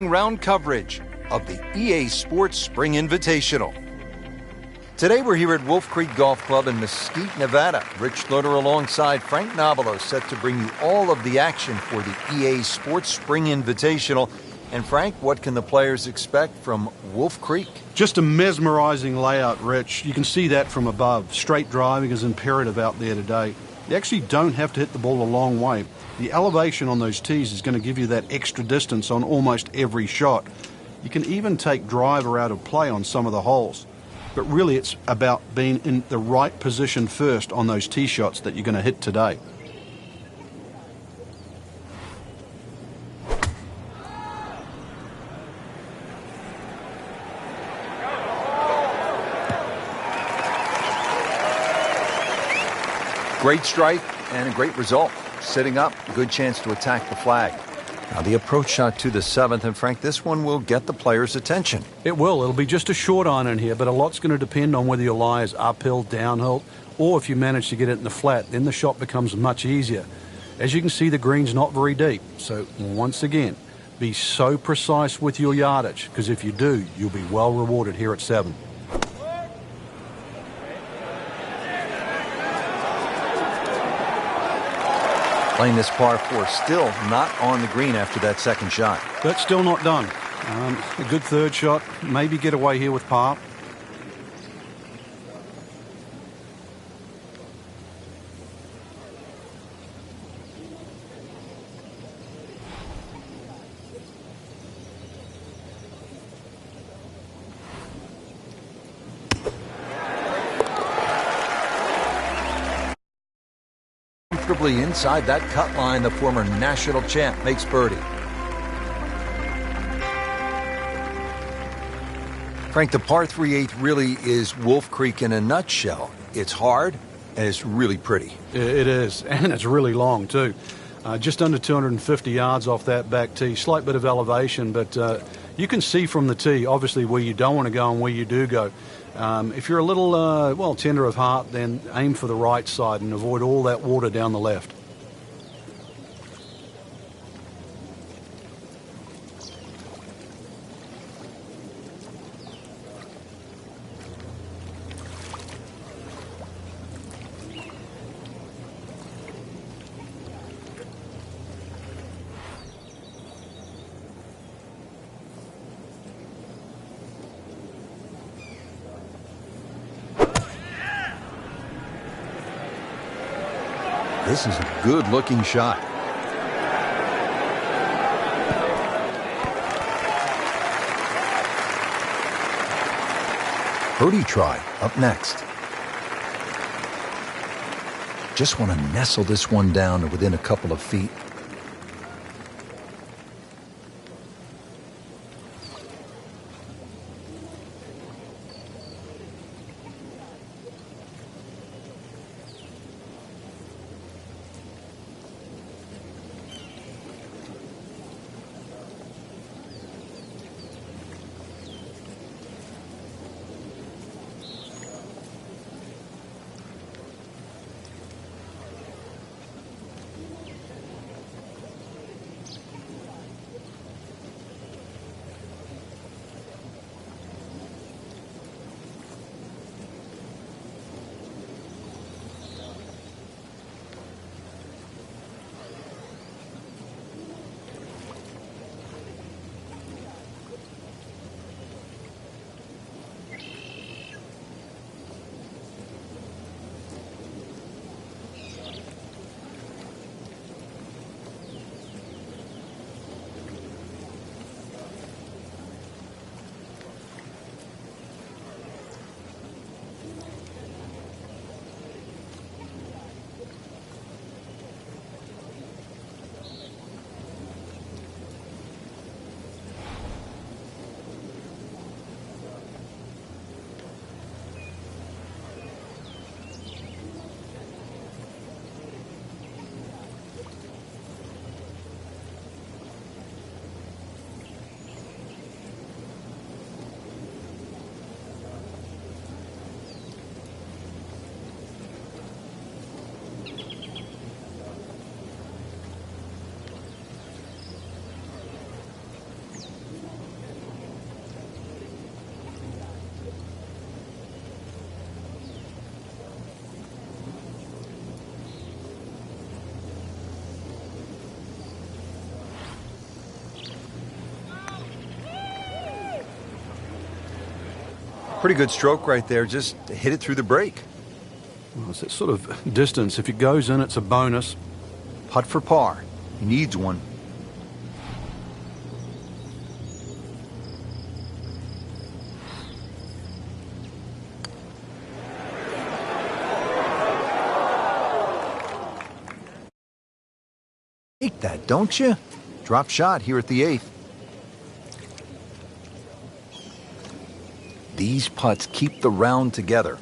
round coverage of the EA Sports Spring Invitational. Today we're here at Wolf Creek Golf Club in Mesquite, Nevada. Rich Schluter alongside Frank Nobilo set to bring you all of the action for the EA Sports Spring Invitational. And Frank, what can the players expect from Wolf Creek? Just a mesmerizing layout, Rich. You can see that from above. Straight driving is imperative out there today. You actually don't have to hit the ball a long way. The elevation on those tees is going to give you that extra distance on almost every shot. You can even take driver out of play on some of the holes. But really it's about being in the right position first on those tee shots that you're going to hit today. Great strike and a great result. Sitting up, good chance to attack the flag. Now the approach shot to the seventh, and Frank, this one will get the players' attention. It will. It'll be just a short iron in here, but a lot's going to depend on whether your lie is uphill, downhill, or if you manage to get it in the flat, then the shot becomes much easier. As you can see, the green's not very deep, so once again, be so precise with your yardage, because if you do, you'll be well rewarded here at 7. Playing this par 4, still not on the green after that second shot. That's still not done. A good third shot, maybe get away here with par. Comfortably inside that cut line, the former national champ makes birdie. Frank, the par 3/8 really is Wolf Creek in a nutshell. It's hard and it's really pretty. It is, and it's really long too. Just under 250 yards off that back tee. Slight bit of elevation, but you can see from the tee, obviously, where you don't want to go and where you do go. If you're a little, tender of heart, then aim for the right side and avoid all that water down the left. This is a good-looking shot. Birdie try up next. Just want to nestle this one down to within a couple of feet. Pretty good stroke right there. Just hit it through the break. Well, it's that sort of distance. If it goes in, it's a bonus. Putt for par. He needs one. Take that, don't you? Drop shot here at the 8th. These putts keep the round together.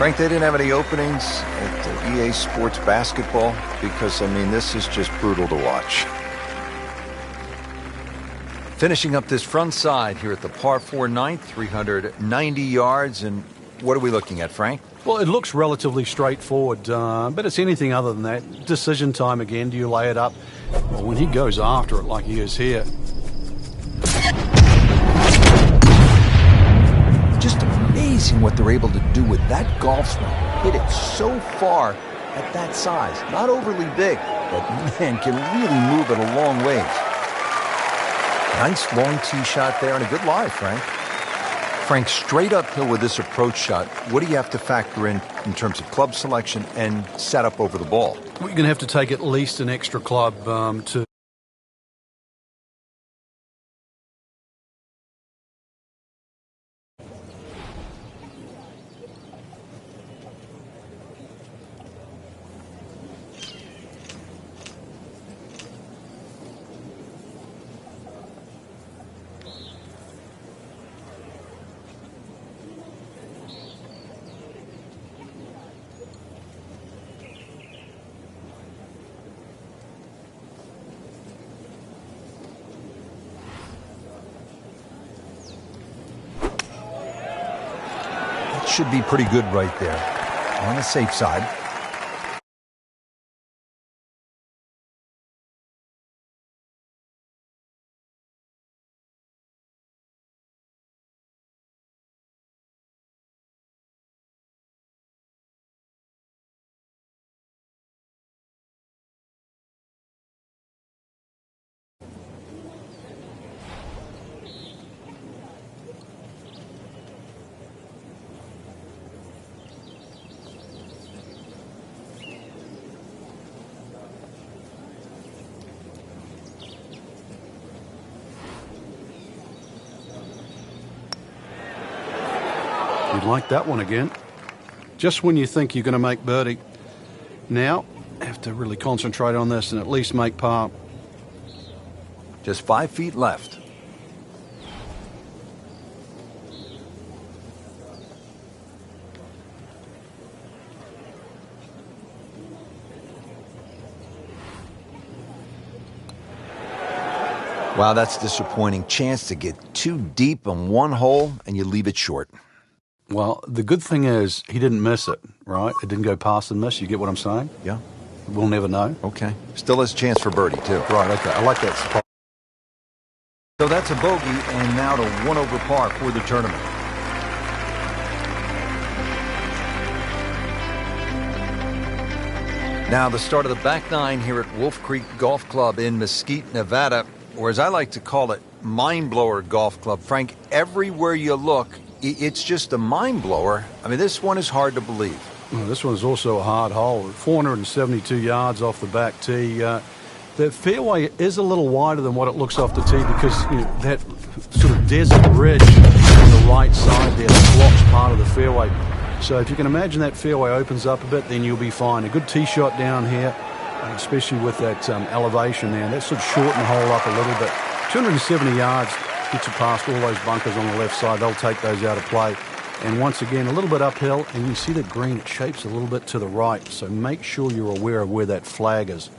Frank, they didn't have any openings at EA Sports Basketball because, I mean, this is just brutal to watch. Finishing up this front side here at the par 4 ninth, 390 yards. And what are we looking at, Frank? Well, it looks relatively straightforward, but it's anything other than that. Decision time again. Do you lay it up? Well, when he goes after it like he is here. Just amazing what they're able to do with that golf swing. Hit it so far at that size. Not overly big, but man, can really move it a long ways. Nice long tee shot there and a good lie, Frank. Frank, straight uphill with this approach shot, what do you have to factor in terms of club selection and setup over the ball? Well, you're going to have to take at least an extra club to... Should be pretty good right there. On the safe side. like that one again. Just when you think you're going to make birdie. Now, have to really concentrate on this and at least make par. Just 5 feet left. Wow, that's disappointing. Chance to get too deep on one hole and you leave it short. Well, the good thing is he didn't miss it, right? It didn't go past the miss. You get what I'm saying? Yeah. We'll never know. Okay. Still has a chance for birdie, too. Right, okay. I like that spot. So that's a bogey, and now to 1 over par for the tournament. Now the start of the back nine here at Wolf Creek Golf Club in Mesquite, Nevada, or as I like to call it, Mind Blower Golf Club. Frank, everywhere you look, it's just a mind blower. I mean, this one is hard to believe. Well, this one's also a hard hole. 472 yards off the back tee. The fairway is a little wider than what it looks off the tee because that sort of desert ridge on the right side there blocks part of the fairway. So if you can imagine that fairway opens up a bit, then you'll be fine. A good tee shot down here, especially with that elevation there. That sort of shorten the hole up a little bit. 270 yards gets you past all those bunkers on the left side. They'll take those out of play. And once again, a little bit uphill, and you see the green, it shapes a little bit to the right. So make sure you're aware of where that flag is.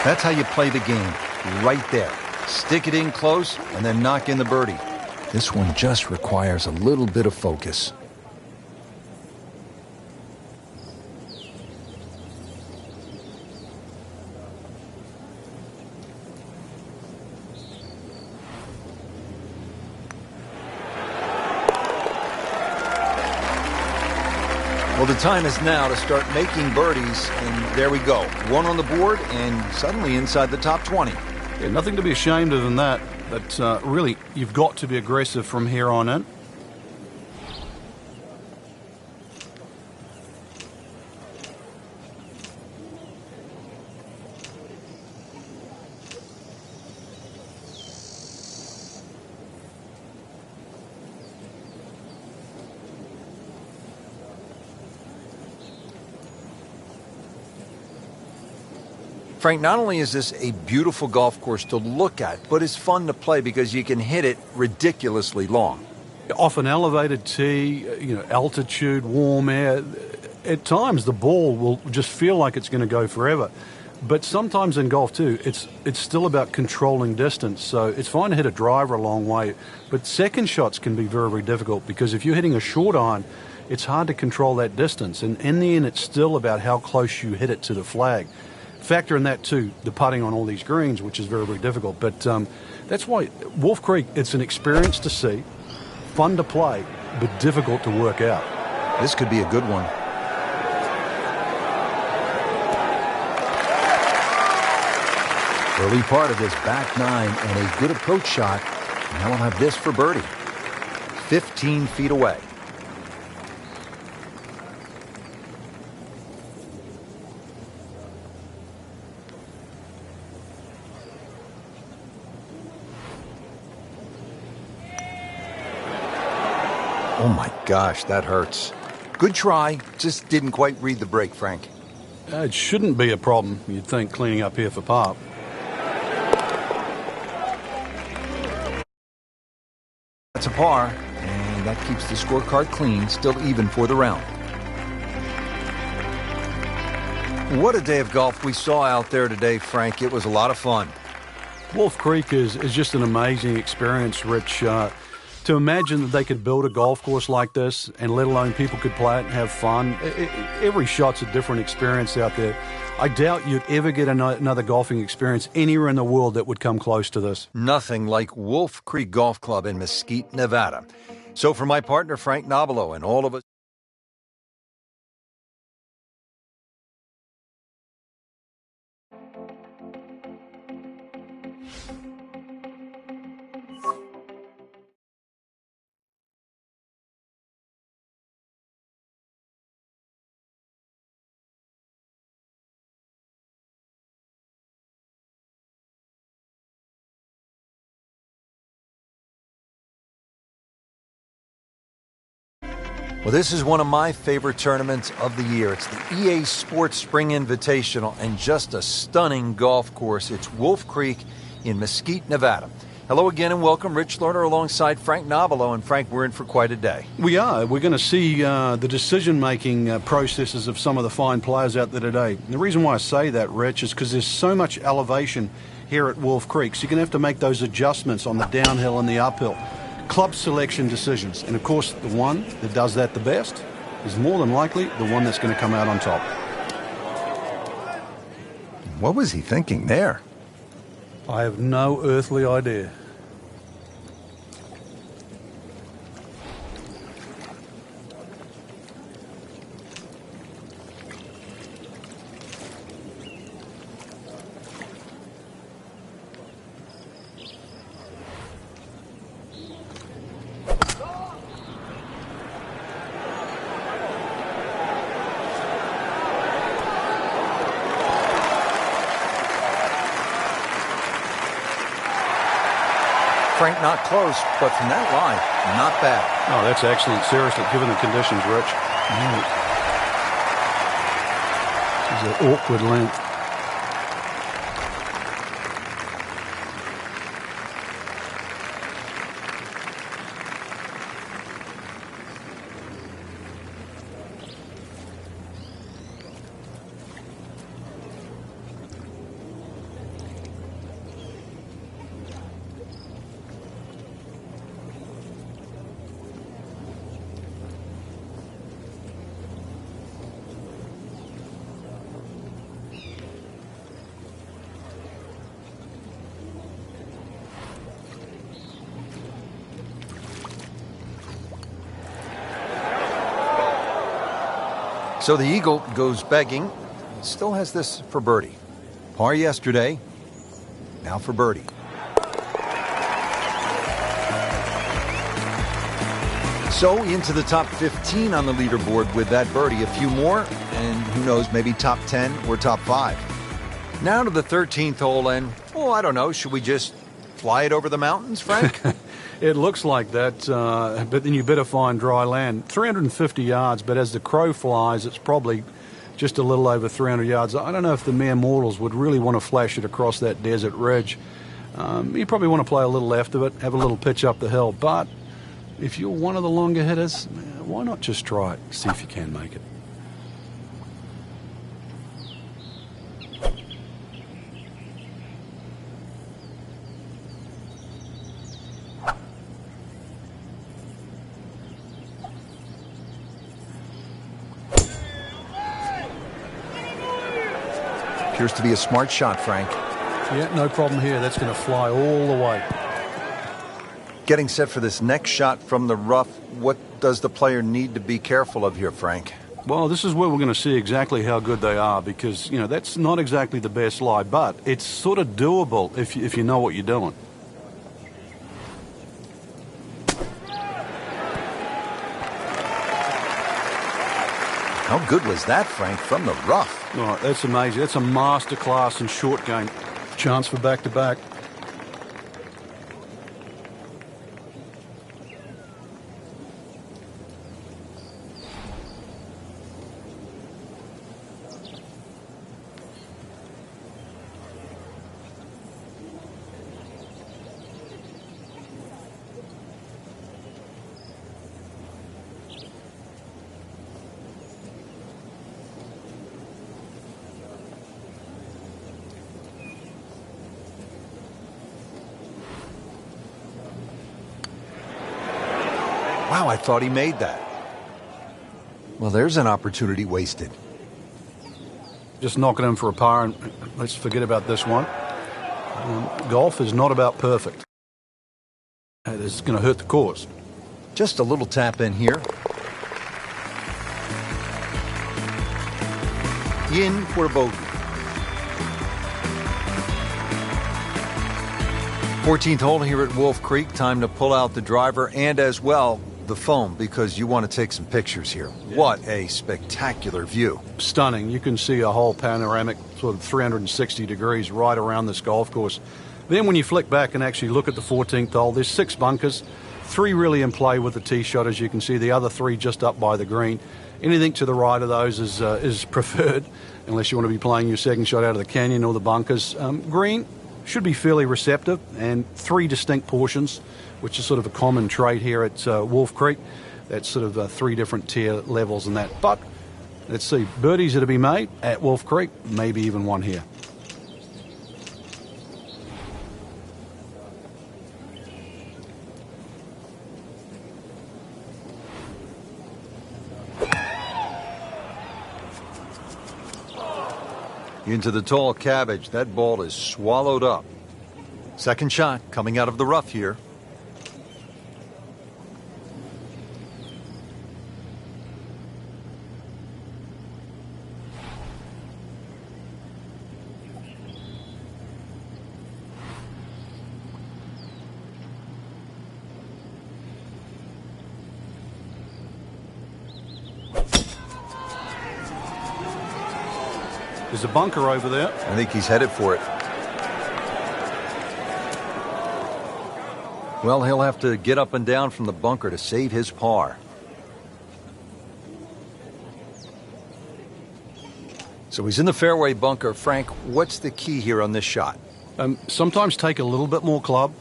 That's how you play the game, right there. Stick it in close and then knock in the birdie. This one just requires a little bit of focus. Well, the time is now to start making birdies, and there we go. One on the board, and suddenly inside the top 20. Yeah, nothing to be ashamed of in that, but really, you've got to be aggressive from here on in. Frank, not only is this a beautiful golf course to look at, but it's fun to play because you can hit it ridiculously long. Off an elevated tee, altitude, warm air, at times the ball will just feel like it's going to go forever. But sometimes in golf too, it's still about controlling distance. So it's fine to hit a driver a long way, but second shots can be very, very difficult because if you're hitting a short iron, it's hard to control that distance. And in the end, it's still about how close you hit it to the flag. Factor in that too, the putting on all these greens, which is very, very difficult. But that's why Wolf Creek, it's an experience to see, fun to play, but difficult to work out. This could be a good one. Early part of this back nine and a good approach shot. Now we'll have this for birdie. 15 feet away. Oh my gosh, that hurts. Good try, just didn't quite read the break, Frank. It shouldn't be a problem, you'd think, cleaning up here for par. That's a par, and that keeps the scorecard clean, still even for the round. What a day of golf we saw out there today, Frank. It was a lot of fun. Wolf Creek is just an amazing experience, Rich. To imagine that they could build a golf course like this, and let alone people could play it and have fun, every shot's a different experience out there. I doubt you'd ever get another golfing experience anywhere in the world that would come close to this. Nothing like Wolf Creek Golf Club in Mesquite, Nevada. So for my partner, Frank Nobilo, and all of us... Well, this is one of my favorite tournaments of the year. It's the EA Sports Spring Invitational, and just a stunning golf course. It's Wolf Creek in Mesquite, Nevada. Hello again and welcome. Rich Lerner alongside Frank Nobilo. And Frank, we're in for quite a day. We are. We're going to see the decision-making processes of some of the fine players out there today. And the reason why I say that, Rich, is because there's so much elevation here at Wolf Creek. So you're going to have to make those adjustments on the downhill and the uphill. Club selection decisions. And of course, the one that does that the best is more than likely the one that's going to come out on top. What was he thinking there? I have no earthly idea. Frank, not close, but from that line, not bad. Oh, that's excellent. Seriously, given the conditions, Rich. This is an awkward length. So the Eagle goes begging. Still has this for birdie. Par yesterday, now for birdie. So into the top 15 on the leaderboard with that birdie. A few more, and who knows, maybe top 10 or top 5. Now to the 13th hole, and, oh, I don't know, should we just fly it over the mountains, Frank? It looks like that, but then you better find dry land. 350 yards, but as the crow flies, it's probably just a little over 300 yards. I don't know if the mere mortals would really want to flash it across that desert ridge. You probably want to play a little left of it, have a little pitch up the hill. But if you're one of the longer hitters, why not just try it, see if you can make it. Appears to be a smart shot, Frank. Yeah, no problem here. That's going to fly all the way. Getting set for this next shot from the rough, what does the player need to be careful of here, Frank? Well, this is where we're going to see exactly how good they are because, you know, that's not exactly the best lie, but it's sort of doable if you know what you're doing. How good was that, Frank, from the rough? Oh, that's amazing. That's a masterclass in short game. Chance for back-to-back. Wow, I thought he made that. Well, there's an opportunity wasted. Just knocking him for a par, and let's forget about this one. Golf is not about perfect. It is going to hurt the course. Just a little tap in here. In for a bogey. 14th hole here at Wolf Creek. Time to pull out the driver and as well the phone, because you want to take some pictures here. Yeah. What a spectacular view. Stunning. You can see a whole panoramic sort of 360 degrees right around this golf course. Then when you flick back and actually look at the 14th hole, there's 6 bunkers, 3 really in play with the tee shot, as you can see, the other 3 just up by the green. Anything to the right of those is preferred, unless you want to be playing your second shot out of the canyon or the bunkers. Green should be fairly receptive, and 3 distinct portions, which is sort of a common trait here at Wolf Creek. That's sort of 3 different tier levels in that. But let's see, birdies are to be made at Wolf Creek, maybe even one here. Into the tall cabbage. That ball is swallowed up. Second shot coming out of the rough here. There's a bunker over there. I think he's headed for it. Well, he'll have to get up and down from the bunker to save his par. So he's in the fairway bunker. Frank, what's the key here on this shot? Sometimes take a little bit more club,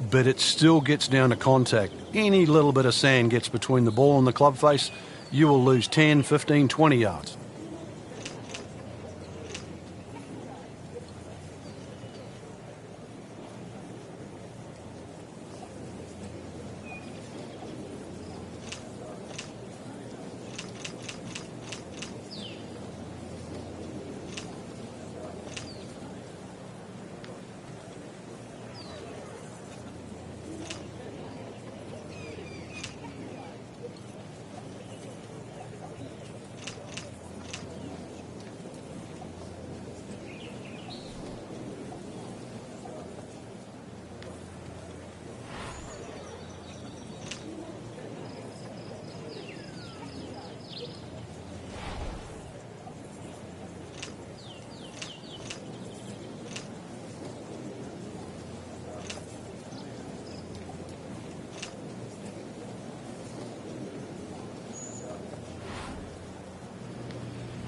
but it still gets down to contact. Any little bit of sand gets between the ball and the club face, you will lose 10, 15, 20 yards.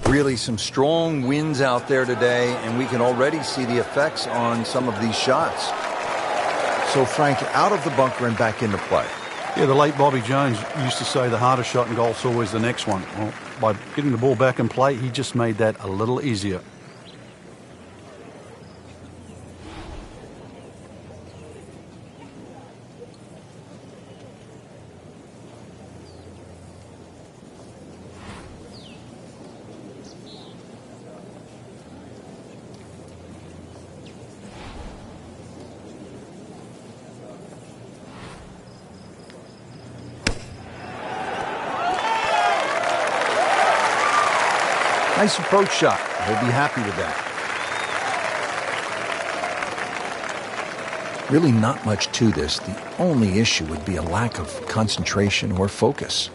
Really some strong winds out there today, and we can already see the effects on some of these shots. So, Frank, out of the bunker and back into play. Yeah, the late Bobby Jones used to say the hardest shot in golf's always the next one. Well, by getting the ball back in play, he just made that a little easier. Nice approach shot. He'll be happy with that. Really not much to this. The only issue would be a lack of concentration or focus.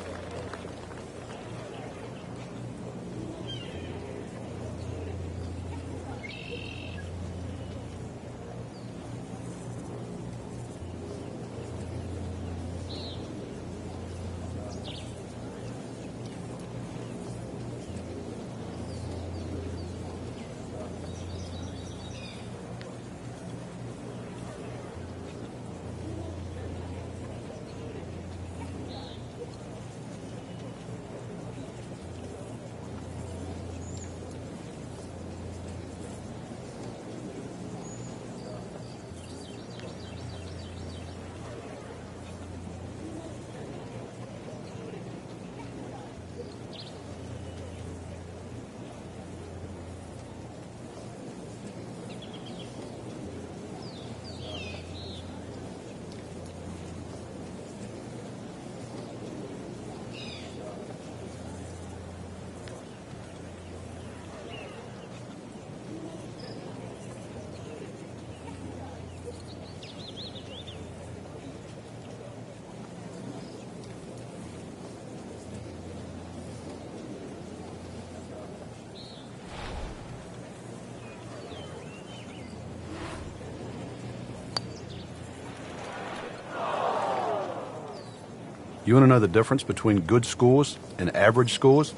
You want to know the difference between good scores and average scores?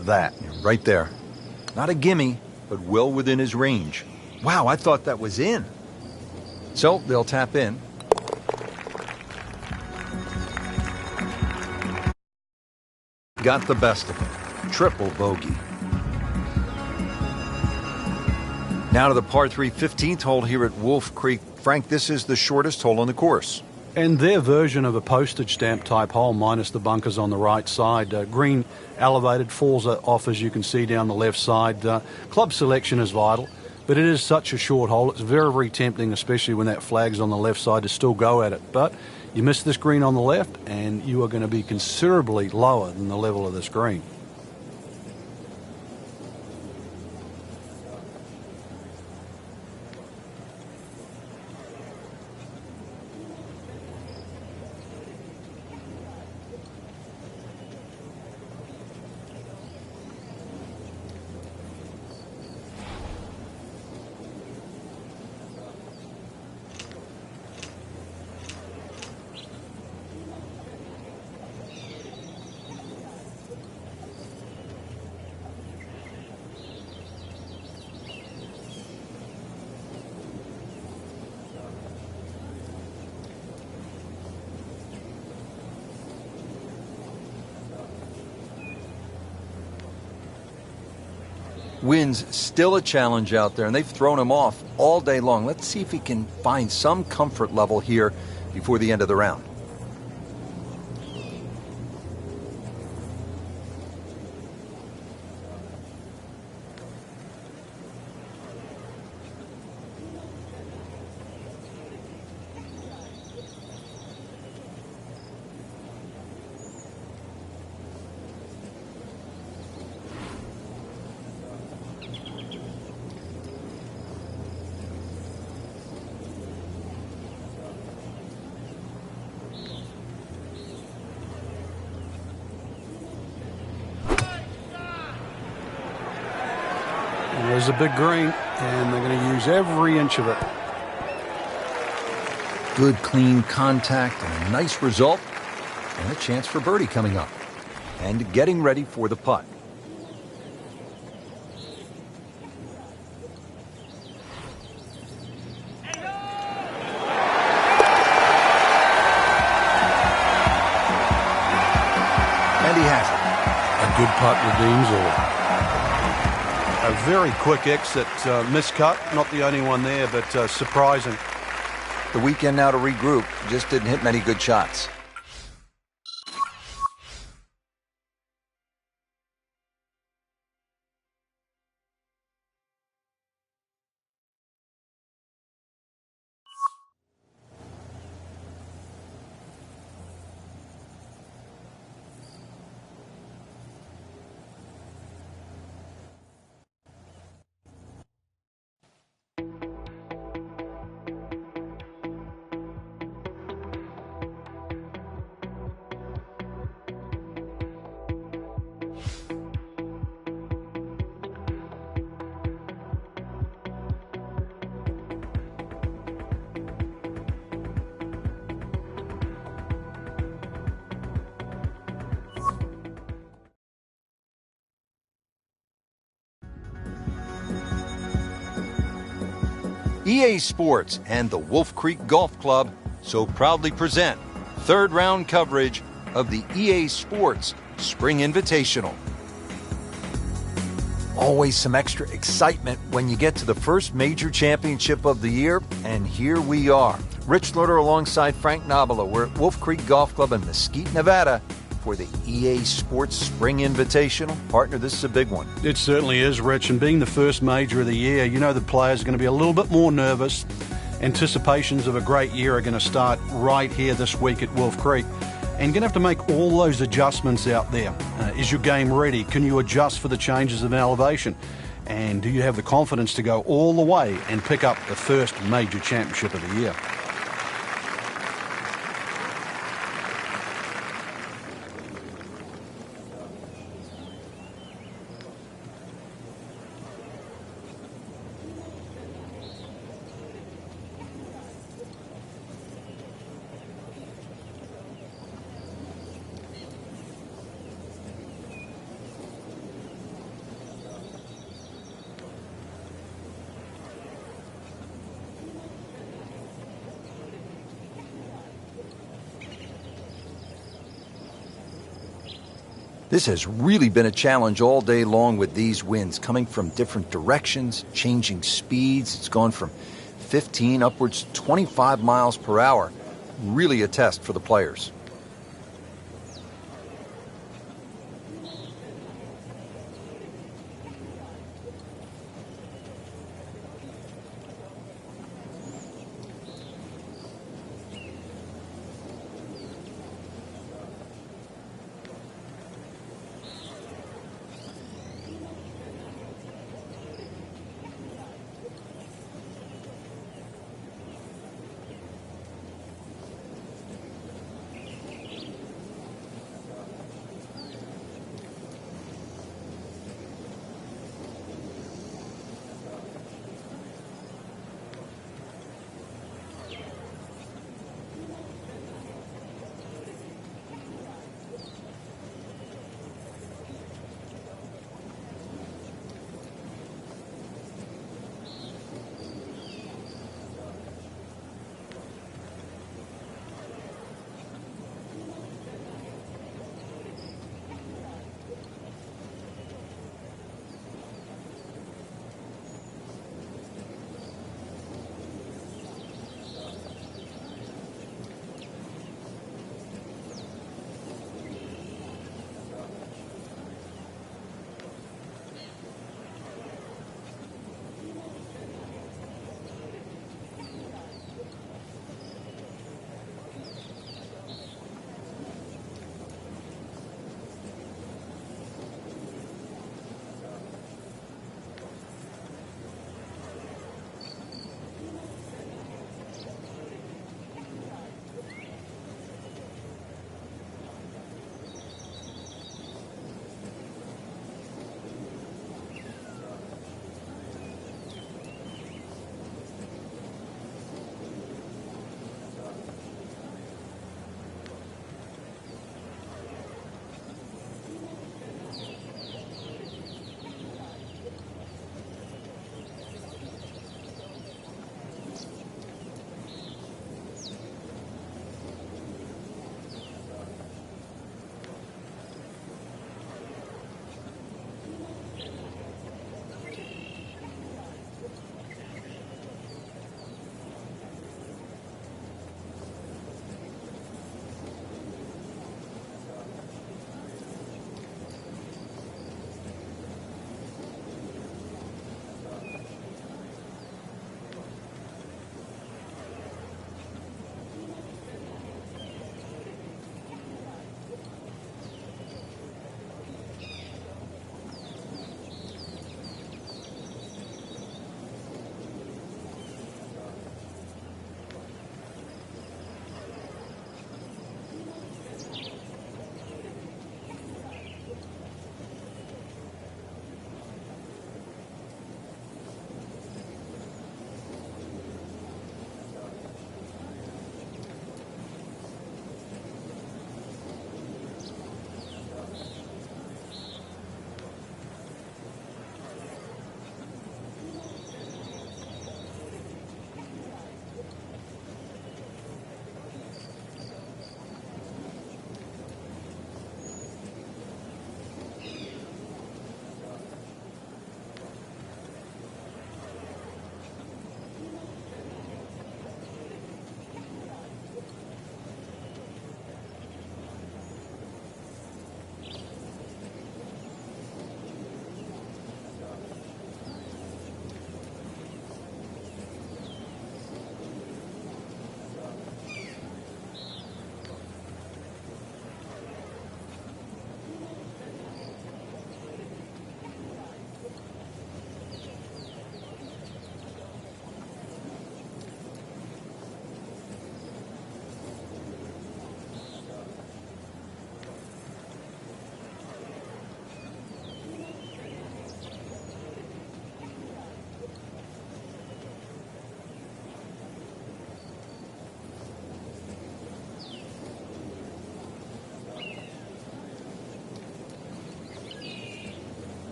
That. Right there. Not a gimme, but well within his range. Wow, I thought that was in. So they'll tap in. Got the best of it. Triple bogey. Now to the par 3 15th hole here at Wolf Creek. Frank, this is the shortest hole on the course. And their version of a postage stamp type hole, minus the bunkers on the right side. Green elevated, falls off as you can see down the left side. Club selection is vital, but it is such a short hole. It's very, very tempting, especially when that flag's on the left side, to still go at it. But you miss this green on the left, and you are going to be considerably lower than the level of this green. Wind's still a challenge out there, and they've thrown him off all day long. Let's see if he can find some comfort level here before the end of the round. There's a big green, and they're going to use every inch of it. Good, clean contact and a nice result, and a chance for birdie coming up. And getting ready for the putt. And he has it. A good putt redeems all. A very quick exit, miscut, not the only one there, but surprising. The weekend now to regroup, just didn't hit many good shots. EA Sports and the Wolf Creek Golf Club so proudly present third round coverage of the EA Sports Spring Invitational. Always some extra excitement when you get to the first major championship of the year, and here we are. Rich Lutter alongside Frank Nobilo. We're at Wolf Creek Golf Club in Mesquite, Nevada for the EA Sports Spring Invitational. Partner, this is a big one. It certainly is, Rich, and being the first major of the year, you know the players are going to be a little bit more nervous. Anticipations of a great year are going to start right here this week at Wolf Creek. And you're going to have to make all those adjustments out there. Is your game ready? Can you adjust for the changes of elevation? And do you have the confidence to go all the way and pick up the first major championship of the year? This has really been a challenge all day long with these winds coming from different directions, changing speeds. It's gone from 15 upwards to 25 miles per hour. Really a test for the players.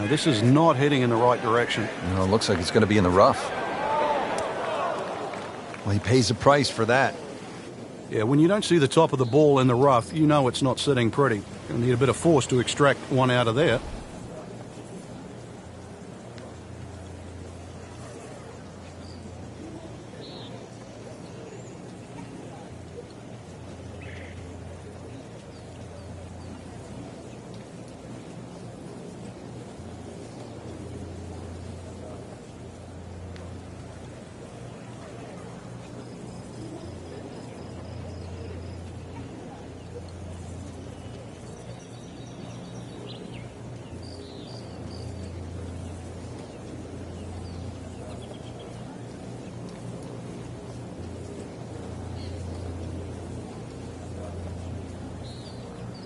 No, this is not heading in the right direction. No, it looks like it's going to be in the rough. Well, he pays a price for that. Yeah, when you don't see the top of the ball in the rough, you know it's not sitting pretty. You'll need a bit of force to extract one out of there.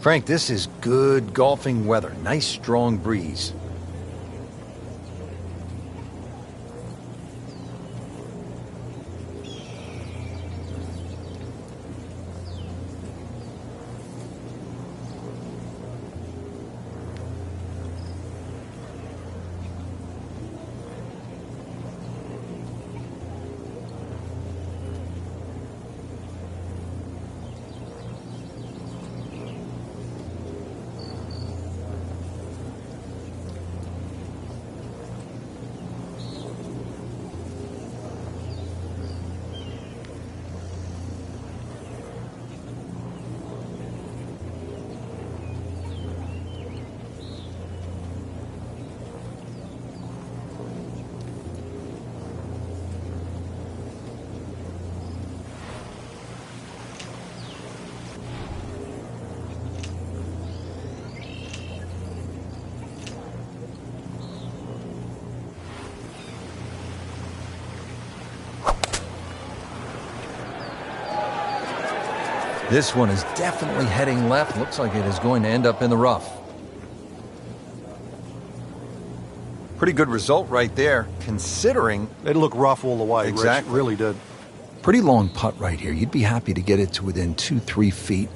Frank, this is good golfing weather. Nice strong breeze. This one is definitely heading left. Looks like it is going to end up in the rough. Pretty good result right there, considering... It looked rough all the way, Exactly. Rich. Really did. Pretty long putt right here. You'd be happy to get it to within 2-3 feet.